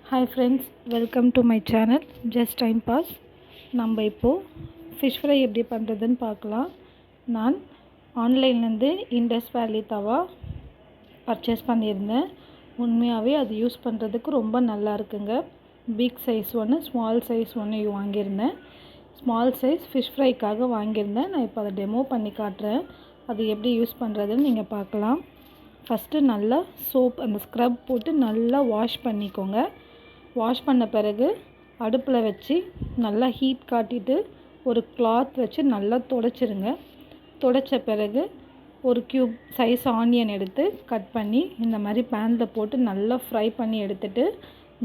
Hi friends, welcome to my channel Just Time Pass. நம்ம இப்போ fish fry எப்படி பண்ணுறதுன்னு பார்க்கலாம். நான் ஆன்லைன்லேருந்து இண்டஸ் வேலி தவா பர்ச்சேஸ் பண்ணியிருந்தேன். உண்மையாகவே அது யூஸ் பண்ணுறதுக்கு ரொம்ப நல்லா இருக்குங்க. பிக் சைஸ் ஒன்று, ஸ்மால் சைஸ் ஒன்று வாங்கியிருந்தேன். ஸ்மால் சைஸ் ஃபிஷ் ஃப்ரைக்காக வாங்கியிருந்தேன். நான் இப்போ அதை டெமோ பண்ணி காட்டுறேன். அது எப்படி யூஸ் பண்ணுறதுன்னு நீங்கள் பார்க்கலாம். ஃபஸ்ட்டு நல்லா சோப் அந்த ஸ்க்ரப் போட்டு நல்லா வாஷ் பண்ணிக்கோங்க. வாஷ் பண்ண பிறகு அடுப்பில் வச்சு நல்லா ஹீட் காட்டிட்டு ஒரு கிளாத் வச்சு நல்லா துடைச்சிருங்க. துடைச்ச பிறகு ஒரு க்யூப் சைஸ் ஆனியன் எடுத்து கட் பண்ணி இந்த மாதிரி பேனில் போட்டு நல்லா ஃப்ரை பண்ணி எடுத்துட்டு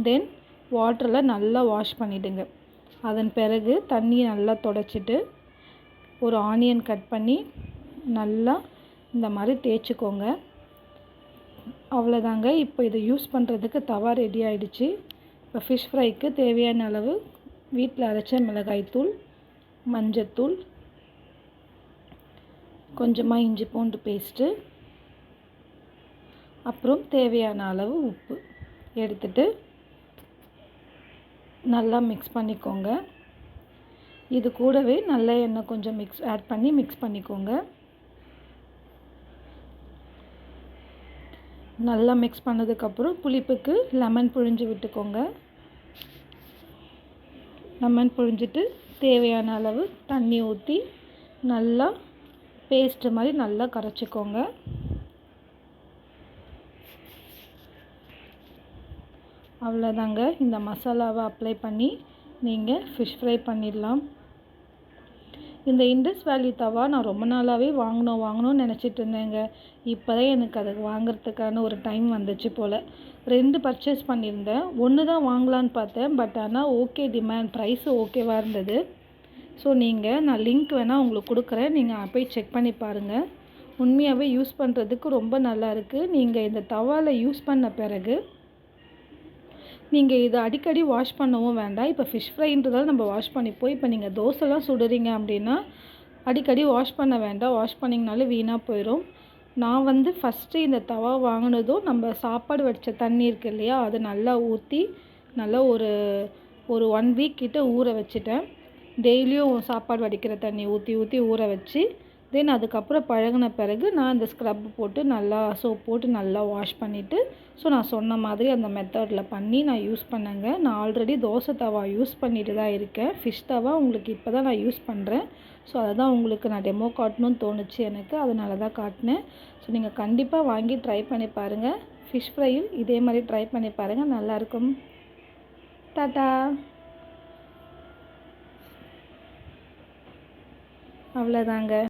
தென் வாட்டரில் நல்லா வாஷ் பண்ணிவிடுங்க. அதன் பிறகு தண்ணியை நல்லா துடைச்சிட்டு ஒரு ஆனியன் கட் பண்ணி நல்லா இந்த மாதிரி தேய்ச்சிக்கோங்க. அவ்வளோதாங்க. இப்போ இதை யூஸ் பண்ணுறதுக்கு தவா ரெடி ஆகிடுச்சு. இப்போ ஃபிஷ் ஃப்ரைக்கு தேவையான அளவு வீட்டில் அரைச்ச மிளகாய்த்தூள், மஞ்சத்தூள், கொஞ்சமாக இஞ்சி பூண்டு பேஸ்ட்டு, அப்புறம் தேவையான அளவு உப்பு எடுத்துட்டு நல்லா மிக்ஸ் பண்ணிக்கோங்க. இது கூடவே நல்ல எண்ணெய் கொஞ்சம் ஆட் பண்ணி மிக்ஸ் பண்ணிக்கோங்க. நல்லா மிக்ஸ் பண்ணதுக்கப்புறம் புளிப்புக்கு லெமன் புழிஞ்சு விட்டுக்கோங்க. லெமன் புழிஞ்சிட்டு தேவையான அளவு தண்ணி ஊற்றி நல்லா பேஸ்ட்டு மாதிரி நல்லா கரைச்சிக்கோங்க. அவ்வளோதாங்க. இந்த மசாலாவை அப்ளை பண்ணி நீங்கள் ஃபிஷ் ஃப்ரை பண்ணிடலாம். இந்த இண்டஸ் வேலி தவா நான் ரொம்ப நாளாகவே வாங்கணும்னு நினச்சிட்டு இருந்தேங்க. இப்போ தான் எனக்கு அதை வாங்குறதுக்கான ஒரு டைம் வந்துச்சு போல். 2 பர்ச்சேஸ் பண்ணியிருந்தேன். 1 தான் வாங்கலான்னு பார்த்தேன். பட் ஆனால் ஓகே, டிமாண்ட் ப்ரைஸு ஓகேவாக இருந்தது. ஸோ நான் லிங்க் வேணால் உங்களுக்கு கொடுக்குறேன். நீங்கள் போய் செக் பண்ணி பாருங்கள். உண்மையாகவே யூஸ் பண்ணுறதுக்கு ரொம்ப நல்லா இருக்குது. நீங்கள் இந்த தவாவில் யூஸ் பண்ண பிறகு நீங்கள் இதை அடிக்கடி வாஷ் பண்ணவும் வேண்டாம். இப்போ ஃபிஷ் ஃப்ரைன்றதால நம்ம வாஷ் பண்ணிப்போம். இப்போ நீங்கள் தோசைலாம் சுடுறீங்க அப்படின்னா அடிக்கடி வாஷ் பண்ண வேண்டாம். வாஷ் பண்ணிங்கனாலே வீணாக போயிடும். நான் ஃபஸ்ட்டு இந்த தவா வாங்கினதும் நம்ம சாப்பாடு வடித்த தண்ணி இருக்குது இல்லையா, அதை நல்லா ஊற்றி நல்லா ஒரு 1 வீக் கிட்ட ஊற வச்சுட்டேன். டெய்லியும் சாப்பாடு வடிக்கிற தண்ணி ஊற்றி ஊற வச்சு தென் அதுக்கப்புறம் பழகின பிறகு நான் இந்த ஸ்க்ரப் போட்டு நல்லா சோப் போட்டு நல்லா வாஷ் பண்ணிவிட்டு ஸோ நான் சொன்ன மாதிரி அந்த மெத்தடில் பண்ணி நான் யூஸ் பண்ணேங்க. நான் ஆல்ரெடி தோசை தவா யூஸ் பண்ணிட்டு தான் இருக்கேன். ஃபிஷ் தவா உங்களுக்கு இப்போ தான் நான் யூஸ் பண்ணுறேன். ஸோ அதை தான் உங்களுக்கு நான் டெமோ காட்டணும்னு தோணுச்சு எனக்கு. அதனால தான் காட்டினேன். ஸோ நீங்கள் கண்டிப்பாக வாங்கி ட்ரை பண்ணி பாருங்கள். ஃபிஷ் ஃப்ரையும் இதே மாதிரி ட்ரை பண்ணி பாருங்கள், நல்லாயிருக்கும். டாட்டா. அவ்வளோதாங்க.